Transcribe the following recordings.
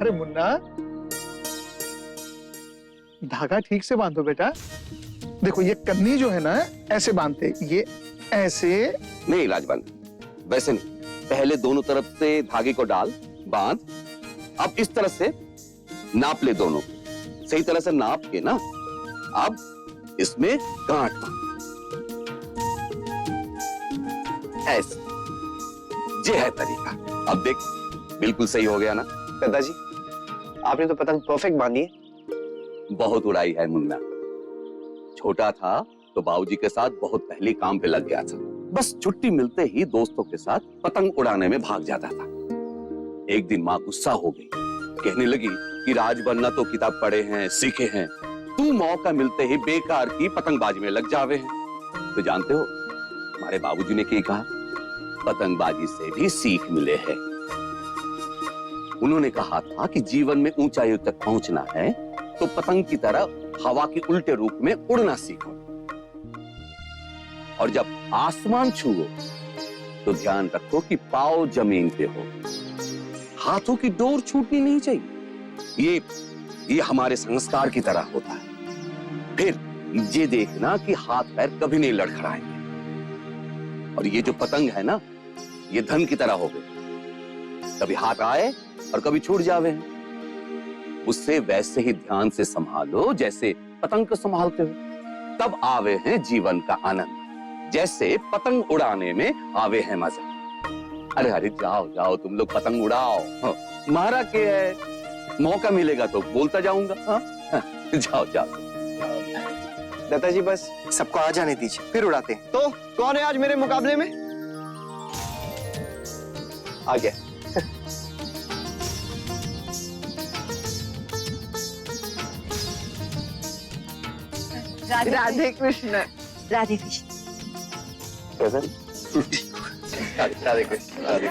अरे मुन्ना, धागा ठीक से बांधो बेटा। देखो ये कन्नी जो है ना, ऐसे बांधते, ये ऐसे नहीं राजबंद, वैसे नहीं। पहले दोनों तरफ से धागे को डाल, बांध। अब इस तरह से नाप ले दोनों, सही तरह से नाप के ना अब इसमें गांठ बांध, ऐसे। ये है तरीका। अब देख, बिल्कुल सही हो गया ना। दादाजी, आपने तो पतंग परफेक्ट बांधी है। बहुत उड़ाई है मुन्ना। छोटा था तो बाबूजी के साथ बहुत पहले काम पे लग गया था। बस छुट्टी मिलते ही दोस्तों के साथ पतंग उड़ाने में भाग जाता था। एक दिन माँ गुस्सा हो गई, कहने लगी कि राज बनना तो किताब पढ़े हैं, सीखे हैं, तू मौका मिलते ही बेकार की पतंगबाजी में लग जावे हैं। तो जानते हो हमारे बाबूजी ने क्या कहा? पतंगबाजी से भी सीख मिले है। उन्होंने कहा था कि जीवन में ऊंचाइयों तक पहुंचना है तो पतंग की तरह हवा के उल्टे रूप में उड़ना सीखो, और जब आसमान छुओ तो ध्यान रखो कि पाँव जमीन पे हो, हाथों की डोर छूटनी नहीं चाहिए। ये हमारे संस्कार की तरह होता है। फिर ये देखना कि हाथ पैर कभी नहीं लड़खड़ाएंगे। और ये जो पतंग है ना, ये धन की तरह हो गई, कभी हाथ आए और कभी छूट जावे। उससे वैसे ही ध्यान से संभालो जैसे पतंग को संभालते हो, तब आवे हैं जीवन का आनंद, जैसे पतंग उड़ाने में आवे हैं मजा। अरे अरे जाओ जाओ, तुम लोग पतंग उड़ाओ। मारा के है, मौका मिलेगा तो बोलता जाऊंगा। जाओ जाओ। दादाजी बस सबको आ जाने दीजिए, फिर उड़ाते हैं। तो कौन है आज मेरे मुकाबले में? आ गया। राधे कृष्ण। राधे कृष्ण। राधे कृष्ण। राधे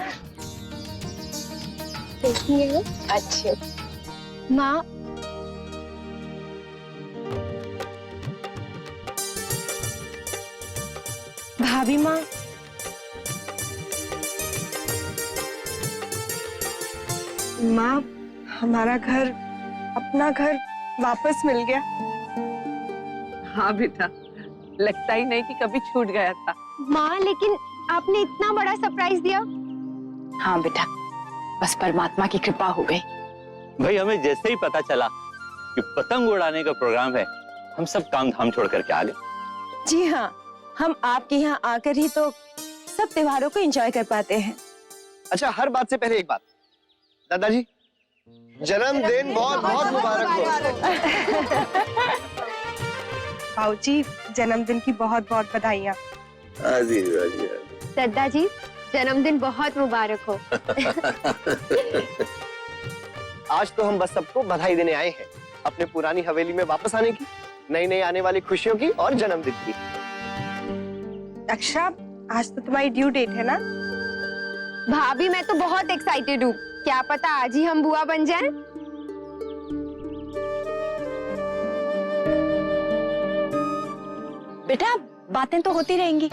देखिए। अच्छे। माँ, भाभी माँ, माँ, हमारा घर, अपना घर वापस मिल गया। हाँ बेटा, लगता ही नहीं कि कभी छूट गया था। माँ लेकिन आपने इतना बड़ा सरप्राइज दिया। हाँ बेटा, बस परमात्मा की कृपा हो गई। भाई हमें जैसे ही पता चला कि पतंग उड़ाने का प्रोग्राम है, हम सब काम धाम छोड़ करके आ गए। जी हाँ, हम आपके यहाँ आकर ही तो सब त्योहारों को एंजॉय कर पाते हैं। अच्छा, हर बात से पहले एक बात, दादाजी जन्मदिन बहुत बहुत मुबारक हो। भाऊजी, जन्मदिन की बहुत बहुत बधाइयाँ। दद्दा जी, जन्मदिन बहुत मुबारक हो। आज तो हम बस सबको बधाई देने आए हैं, अपने पुरानी हवेली में वापस आने की, नई नई आने वाली खुशियों की और जन्मदिन की। अक्षा, आज तो तुम्हारी ड्यू डेट है ना? भाभी मैं तो बहुत एक्साइटेड हूँ, क्या पता आज ही हम बुआ बन जाएं। बेटा बातें तो होती रहेंगी,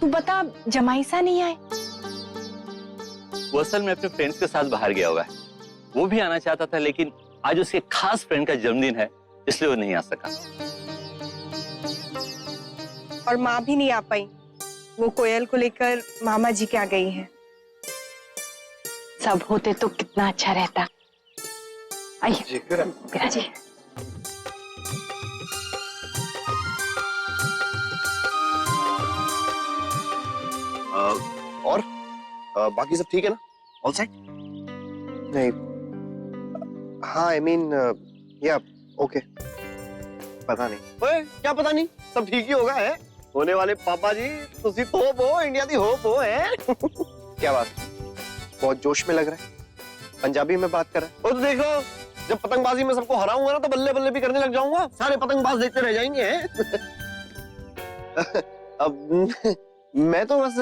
तू बता जमाई सा नहीं आए? वो असल में अपने फ्रेंड्स के साथ बाहर गया हुआ है। वो भी आना चाहता था लेकिन आज उसके खास फ्रेंड का जन्मदिन है, इसलिए वो नहीं आ सका। और माँ भी नहीं आ पाई, वो कोयल को लेकर मामा जी के आ गई हैं। सब होते तो कितना अच्छा रहता। आइए बिराजिए। और बाकी सब ठीक है ना? All set? नहीं, हाँ आई मीन या ओके। पता नहीं। ओए, क्या पता नहीं? सब ठीक ही होगा है? होने वाले पापा जी, तुसी तो होप हो, इंडिया दी होप हो है। क्या बात? बहुत जोश में लग रहा है, पंजाबी में बात कर रहा है। और तो देखो, जब पतंगबाजी में सबको हराऊंगा ना तो बल्ले बल्ले भी करने लग जाऊंगा, सारे पतंगबाज देखते रह जाएंगे हैं। अब मैं तो बस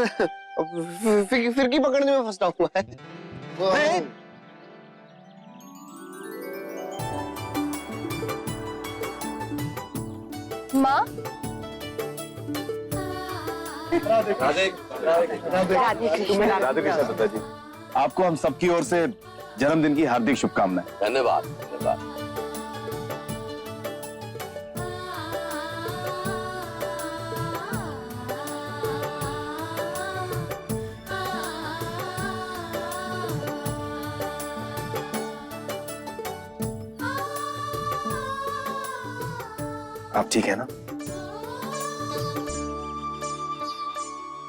फिरकी पकड़ने में फंसता हूँ। माँ, राधे कृष्ण दादाजी। आपको हम सबकी ओर से जन्मदिन की हार्दिक शुभकामनाएं। धन्यवाद धन्यवाद। आप ठीक है ना?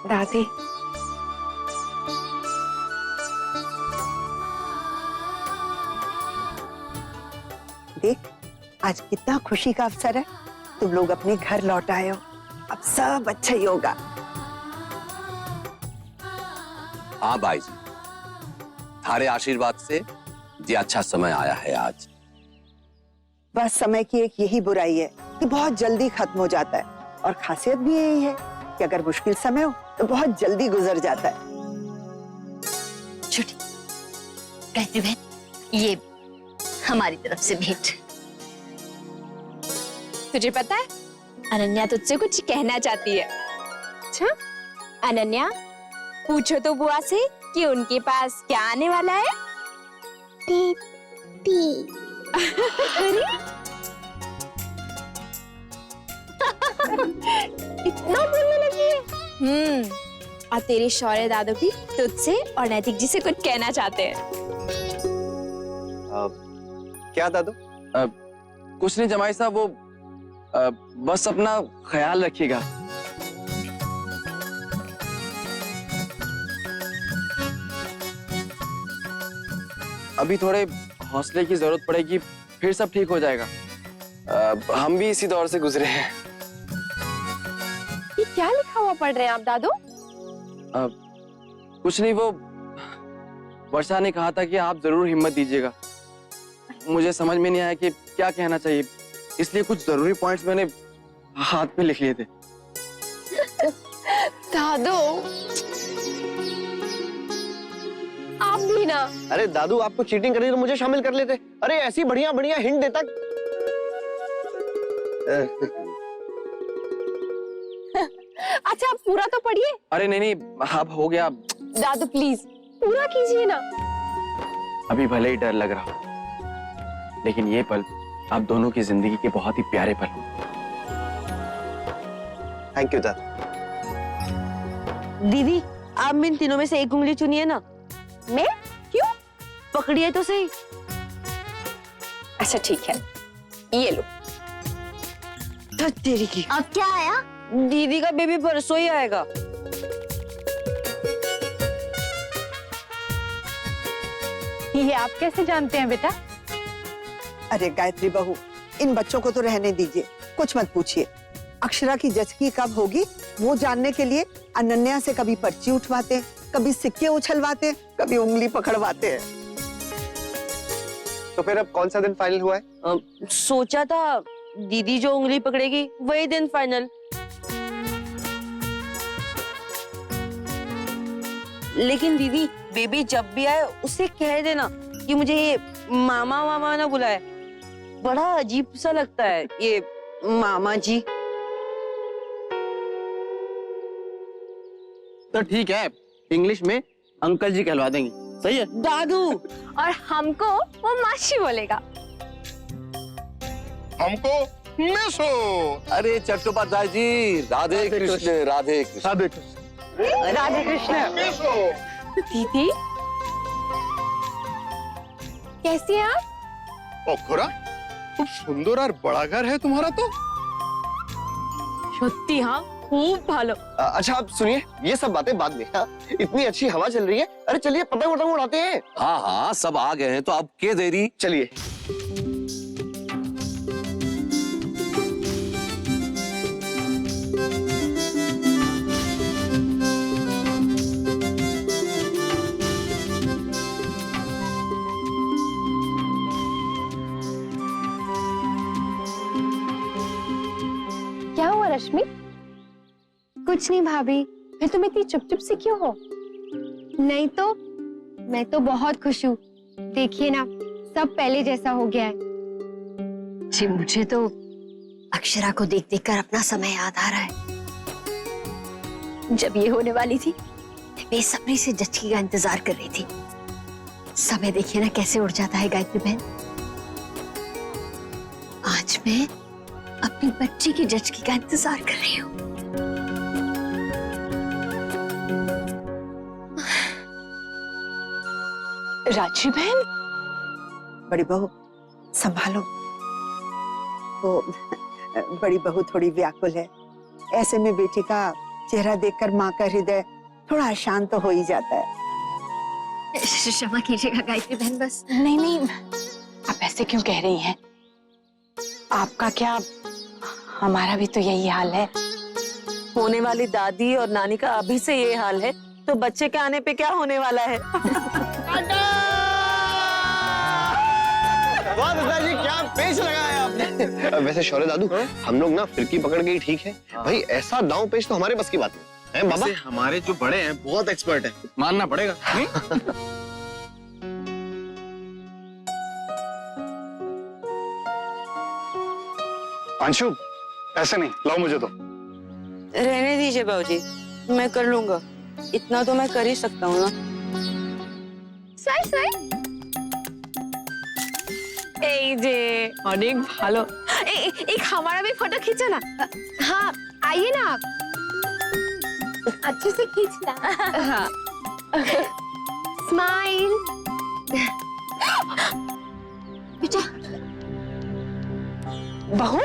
दादी, देख, आज कितना खुशी का अवसर है। तुम लोग अपने घर लौट आए हो, अब सब अच्छा ही होगा। हाँ भाई जी, थारे आशीर्वाद से ये अच्छा समय आया है आज। बस समय की एक यही बुराई है कि बहुत जल्दी खत्म हो जाता है, और खासियत भी यही है कि अगर मुश्किल समय हो तो बहुत जल्दी गुजर जाता है। छुट्टी गायत्री बहन, ये हमारी तरफ से भेंट। तुझे पता है अनन्या तुझसे कुछ कहना चाहती है। अच्छा, अनन्या पूछो तो बुआ से कि उनके पास क्या आने वाला है। इतना बोलने लगी है। और तेरे शौर्य दादू भी तुझसे और नैतिक जी से कुछ कहना चाहते हैं। क्या दादू? कुछ नहीं जमाई साहब, वो बस अपना ख्याल रखिएगा। अभी थोड़े हौसले की जरूरत पड़ेगी, फिर सब ठीक हो जाएगा। हम भी इसी दौर से गुजरे हैं। ये क्या लिखा हुआ पढ़ रहे हैं आप दादू? कुछ नहीं, वो वर्षा ने कहा था कि आप जरूर हिम्मत दीजिएगा। मुझे समझ में नहीं आया कि क्या कहना चाहिए, इसलिए कुछ जरूरी पॉइंट्स मैंने हाथ में लिख लिए थे। दादू आप भी ना। अरे दादू, आपको चीटिंग करनी तो मुझे शामिल कर लेते। अरे ऐसी बढ़िया बढ़िया हिंट देता। अच्छा आप पूरा तो पढ़िए। अरे नहीं, अब हो गया। दादू प्लीज पूरा कीजिए ना। अभी भले ही डर लग रहा हो, लेकिन ये पल आप दोनों की जिंदगी के बहुत ही प्यारे पल। थैंक यू दादू। दीदी, आप इन तीनों में से एक उंगली चुनिए ना। मैं क्यों? पकड़िए तो सही। अच्छा ठीक है, ये लो। तो तेरी की। अब क्या आया? दीदी का बेबी परसों ही आएगा। ये आप कैसे जानते हैं बेटा? अरे गायत्री बहू, इन बच्चों को तो रहने दीजिए, कुछ मत पूछिए। अक्षरा की जचकी कब होगी वो जानने के लिए अनन्या से कभी पर्ची उठवाते हैं, कभी सिक्के उछलवाते हैं, कभी उंगली पकड़वाते हैं। तो फिर अब कौन सा दिन फाइनल हुआ है? सोचा था दीदी जो उंगली पकड़ेगी वही दिन फाइनल। लेकिन दीदी, बेबी जब भी आए उसे कह देना कि मुझे ये मामा मामा ना बुलाए। बड़ा अजीब सा लगता है ये मामा जी। तो ठीक है, इंग्लिश में अंकल जी कहलवा देंगे, सही है? दादू, और हमको वो मासी बोलेगा। हमको मिसो। अरे चट्टोपाध्याय जी, राधे कृष्ण राधे कृष्ण। राधे कृष्ण। राधे कृष्ण। दीदी कैसी हैं आप? ओ खुरा, खूब सुंदर और बड़ा घर है तुम्हारा तो। सत्ती हाँ, खूब भालो। अच्छा आप सुनिए, ये सब बातें बाद में। हाँ? इतनी अच्छी हवा चल रही है, अरे चलिए पतंग वतंग उड़ाते हैं। हाँ हाँ, सब आ गए हैं तो अब क्या देरी। चलिए। क्या हुआ रश्मि? कुछ नहीं भाभी। फिर तुम इतनी चुप चुप से क्यों हो? नहीं तो मैं तो बहुत खुश हूँ। देखिए ना, सब पहले जैसा हो गया है। जी मुझे तो अक्षरा को देख देख कर अपना समय याद आ रहा है। जब ये होने वाली थी, मैं बेसब्री से जच्ची का इंतजार कर रही थी। समय देखिए ना कैसे उड़ जाता है गायत्री बहन। आज मैं अपनी बच्ची की जचकी का इंतजार कर रही हूँ। राजश्री बहन, बड़ी बहू संभालो। तो बड़ी बहू थोड़ी व्याकुल है, ऐसे में बेटी का चेहरा देखकर माँ का हृदय थोड़ा अशांत तो हो ही जाता है। क्षमा कीजिएगा गायत्री बहन, बस। नहीं नहीं, आप ऐसे क्यों कह रही हैं? आपका क्या, हमारा भी तो यही हाल है। होने वाली दादी और नानी का अभी से ये हाल है, तो बच्चे के आने पे क्या होने वाला है? वाह दादाजी, क्या पेच लगाया आपने। वैसे शौर्य दादू, हम लोग ना फिरकी पकड़ के ही ठीक है भाई, ऐसा दांव पेच तो हमारे बस की बात नहीं है बाबा। हमारे जो बड़े हैं बहुत एक्सपर्ट हैं, मानना पड़ेगा। नहीं? अंशु, ऐसे नहीं, लाओ मुझे तो। रहने दीजिए बाबूजी, मैं कर लूंगा, इतना तो मैं कर ही सकता हूँ ना। सही सही। এই যে অনেক ভালো। एक हमारा भी फोटो खींचो ना। हाँ आइए ना आप, अच्छे से खींचना। हाँ स्माइल। बेटा, बहू,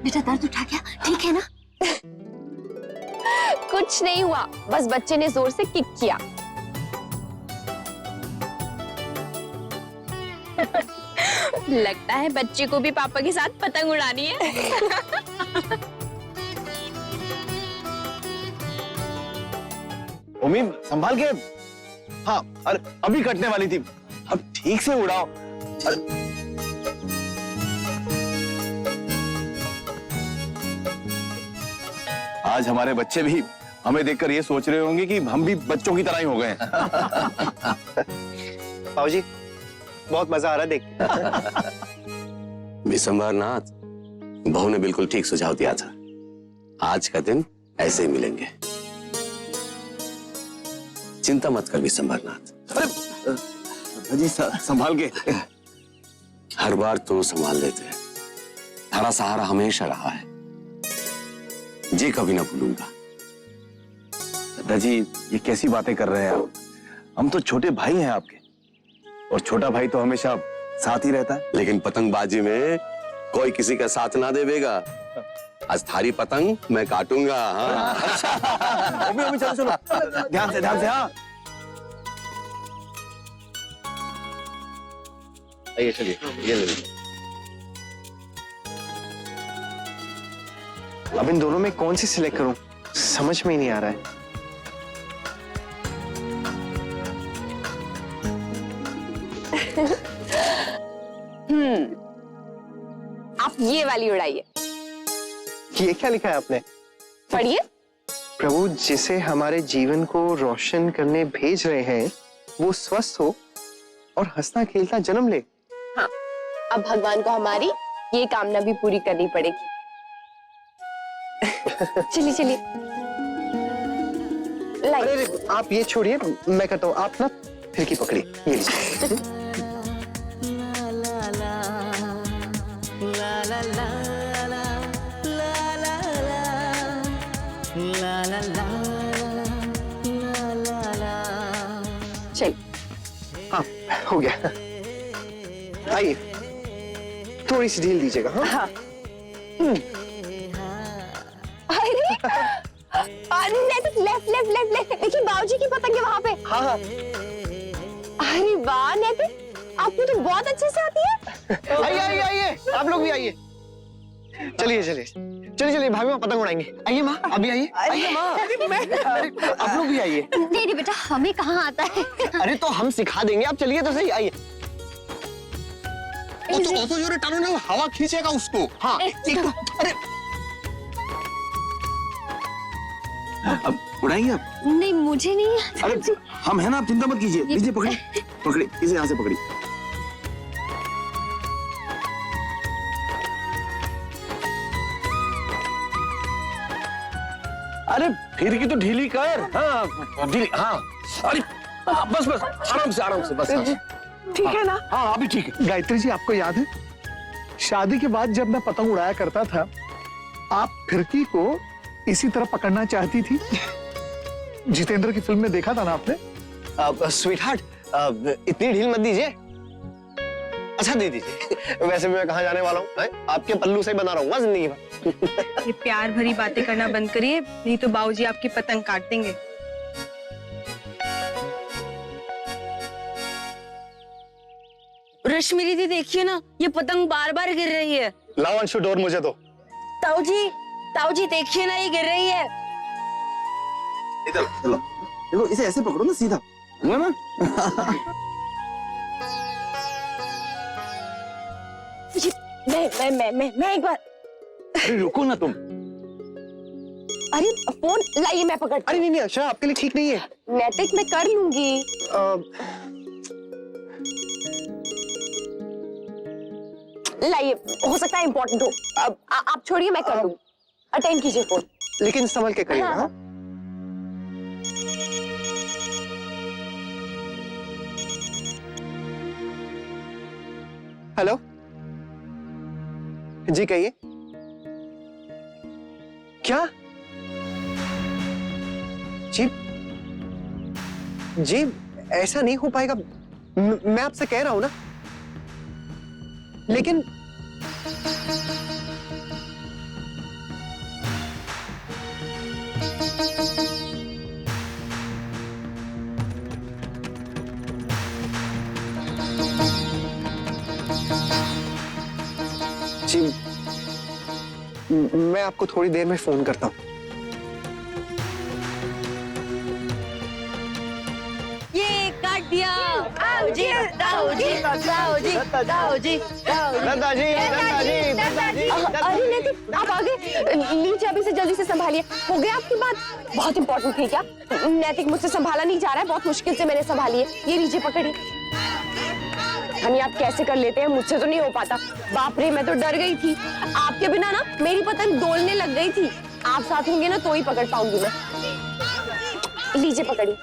बेटा दर्द उठा क्या? ठीक है ना? कुछ नहीं हुआ, बस बच्चे ने जोर से किक किया। लगता है बच्चे को भी पापा के साथ पतंग उड़ानी है। उम्मीद संभाल के। हाँ, अरे अभी कटने वाली थी, अब ठीक से उड़ाओ। आज हमारे बच्चे भी हमें देखकर ये सोच रहे होंगे कि हम भी बच्चों की तरह ही हो गए हैं। बाबूजी, बहुत मजा आ रहा है देख के। विशंबरनाथ, बहू ने बिल्कुल ठीक सुझाव दिया था। आज का दिन ऐसे ही मिलेंगे। चिंता मत कर विशंबरनाथ। अरे जी संभाल के। हर बार तो संभाल लेते हैं, हमारा सहारा हमेशा रहा है, जी कभी ना भूलूंगा। दादाजी, ये कैसी बातें कर रहे हैं आप? हम तो छोटे भाई हैं आपके, और छोटा भाई तो हमेशा साथ ही रहता है। लेकिन पतंगबाजी में कोई किसी का साथ ना देवेगा। आज थारी पतंग मैं काटूंगा। हाँ। अभी चलो चलो, ध्यान से हाँ। आइए चलिए, ये ले लीजिए। अब इन दोनों में कौन सी सिलेक्ट करूं, समझ में ही नहीं आ रहा है। आप ये वाली उड़ाइए। ये क्या लिखा है आपने? पढ़िए। प्रभु जिसे हमारे जीवन को रोशन करने भेज रहे हैं, वो स्वस्थ हो और हंसता खेलता जन्म ले। हाँ, अब भगवान को हमारी ये कामना भी पूरी करनी पड़ेगी। चलिए चलिए, अरे आप ये छोड़िए, मैं करता हूँ। आप ना फिरकी पकड़ी, ये लीजिए। चल। हाँ, हो गया। आइए, थोड़ी सी ढील दीजिएगा। हाँ, लेफ्ट लेफ्ट लेफ्ट लेफ्ट। देखिए बाबूजी की पतंग है वहाँ पे। हाँ हाँ। अरे वाह नेतिन, आपको तो बहुत अच्छे से आती है। आइए आइए आइए, आप लोग भी आइए। चलिए चलिए चलिए चलिए, भाभी माँ पतंग उड़ाएंगे। आइए माँ, अभी आइए। आइए माँ, आप लोग भी आइए। नहीं नहीं बेटा, हमें कहाँ आता है। अरे तो हम सिखा देंगे, आप चलिए तो सही। आइए। तो जोरे टानो ना, हवा खींचेगा उसको। हाँ, अरे अब उड़ाएंगे आप? नहीं मुझे नहीं आता। अरे हम है ना, आप चिंता मत कीजिए। लीजिए पकड़ी पकड़ी, इसे यहाँ से पकड़ी। अरे फिर की तो ढीली कर। हाँ ढीली, हाँ। अरे बस बस, आराम से बस। ठीक है ना? हाँ अभी ठीक है। गायत्री जी, आपको याद है शादी के बाद जब मैं पतंग उड़ाया करता था, आप फिरकी को इसी तरह पकड़ना चाहती थी। जितेंद्र की फिल्म में देखा था ना आपने। स्वीट हार्ट, इतनी ढील मत दीजिए। अच्छा दे दीजिए। वैसे भी मैं कहाँ जाने वाला हूँ, आपके पल्लू से ही बना रहूंगा जिंदगी भर। ये प्यार भरी बातें करना बंद करिए, नहीं तो बाबूजी आपकी पतंग काट देंगे। रश्मि दीदी देखिए ना, ये पतंग बार बार गिर रही है। लाओ अंशु डोर मुझे दो। ताऊ जी देखिए ना, ये गिर रही है। इधर चलो, देखो इसे ऐसे पकड़ो ना सीधा, हुआ ना? मैं एक बार। अरे रुको ना तुम। अरे फोन लाइए, मैं पकड़ती अरे नहीं अक्षरा, आपके लिए ठीक नहीं है। नैतिक, मैं कर लूंगी। लाइए, हो सकता है इम्पोर्टेंट हो। अब आप छोड़िए, मैं कर लूंगी। अटेंड कीजिए फोन। लेकिन संभल के करिए। हाँ। हेलो जी, कहिए। क्या? जी ऐसा नहीं हो पाएगा, मैं आपसे कह रहा हूं ना। लेकिन जी मैं आपको थोड़ी देर में फोन करता हूँ। ये काट दिया। दाऊजी दादाजी। अरे नैतिक, आप आगे नीचे, अभी से जल्दी से संभालिए। हो गया आपकी बात? बहुत इंपॉर्टेंट थी क्या? नैतिक, मुझसे संभाला नहीं जा रहा है, बहुत मुश्किल से मैंने संभाली है। ये लीजिए, पकड़िए। हनी, आप कैसे कर लेते हैं? मुझसे तो नहीं हो पाता। बाप रे, मैं तो डर गई थी। आपके बिना ना मेरी पतंग डोलने लग गई थी। आप साथ होंगे ना तो ही पकड़ पाऊंगी मैं। लीजिए, पकड़िए।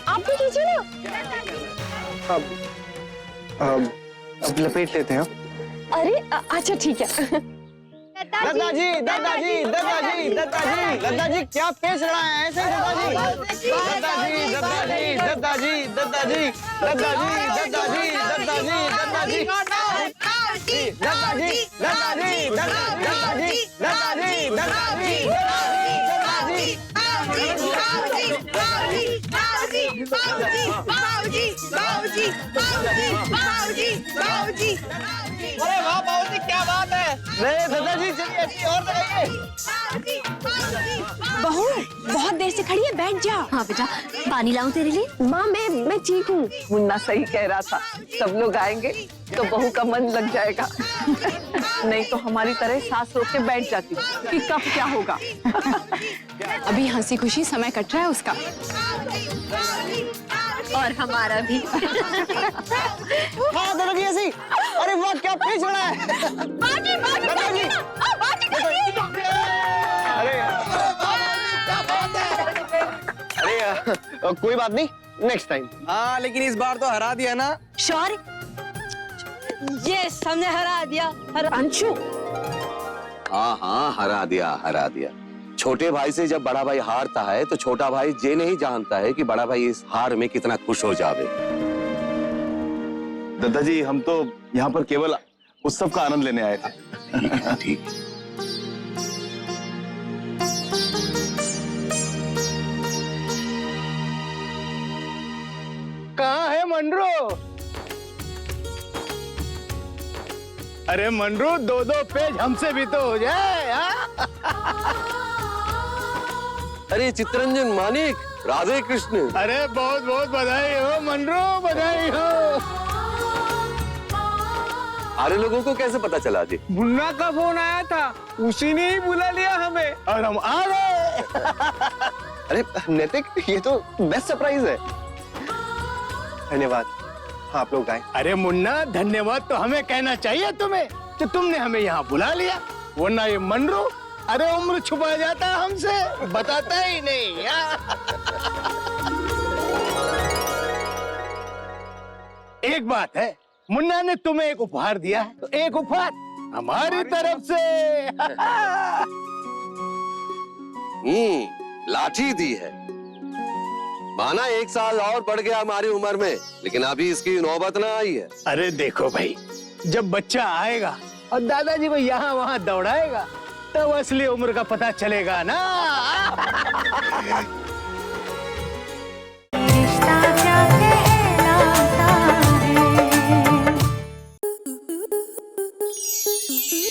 आप भी कीजिए ना। अब लपेट लेते हैं। अरे अच्छा ठीक है। दादाजी क्या पेश रहा है ऐसे? अरे वाह बाबूजी, क्या बात है। नहीं दादाजी, चलिए और लगाइए। बहू, बहुत देर से खड़ी है, बैठ जा। हाँ बेटा, पानी लाऊं तेरे लिए? माँ, मैं ठीक हूँ। मुन्ना सही कह रहा था, सब लोग आएंगे तो बहू का मन लग जाएगा। नहीं तो हमारी तरह सांस रोक के बैठ जाती कि कब क्या होगा। अभी हंसी खुशी समय कट रहा है उसका, और हमारा भी। हाँ दादाजी ऐसी। अरे वाह, क्या पेश रहा है। अरे कोई बात नहीं, नेक्स्ट टाइम। हाँ लेकिन इस बार तो हरा दिया ना। शौर्य, ये हमने हरा दिया। अंशु, हाँ हरा दिया। छोटे भाई से जब बड़ा भाई हारता है तो छोटा भाई ये नहीं जानता है कि बड़ा भाई इस हार में कितना खुश हो जावे। दादाजी, हम तो यहाँ पर केवल उत्सव का आनंद लेने आए थे। ठीक। कहाँ है मनरू? अरे मनरू, दो पेज हमसे भी तो हो जाए। अरे चित्रंजन मानिक, राधे कृष्ण। अरे बहुत बहुत बधाई हो मनरू, बधाई हो। सारे लोगों को कैसे पता चला जी? मुन्ना का फोन आया था, उसी ने ही बुला लिया हमें और हम आ गए। अरे नैतिक, ये तो बेस्ट सरप्राइज है। धन्यवाद, आप लोग आए। अरे मुन्ना, धन्यवाद तो हमें कहना चाहिए तुम्हें कि तुमने हमें यहाँ बुला लिया, वरना ये मनरू अरे उम्र छुपा जाता हमसे, बताता ही नहीं यार। एक बात है, मुन्ना ने तुम्हें एक उपहार दिया है, तो एक उपहार हमारी तरफ से। लाठी दी है। माना 1 साल और बढ़ गया हमारी उम्र में, लेकिन अभी इसकी नौबत ना आई है। अरे देखो भाई, जब बच्चा आएगा और दादाजी को यहाँ वहाँ दौड़ाएगा, तब असली उम्र का पता चलेगा ना।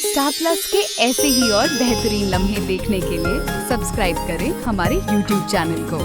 स्टार प्लस के ऐसे ही और बेहतरीन लम्हे देखने के लिए सब्सक्राइब करें हमारे YouTube चैनल को।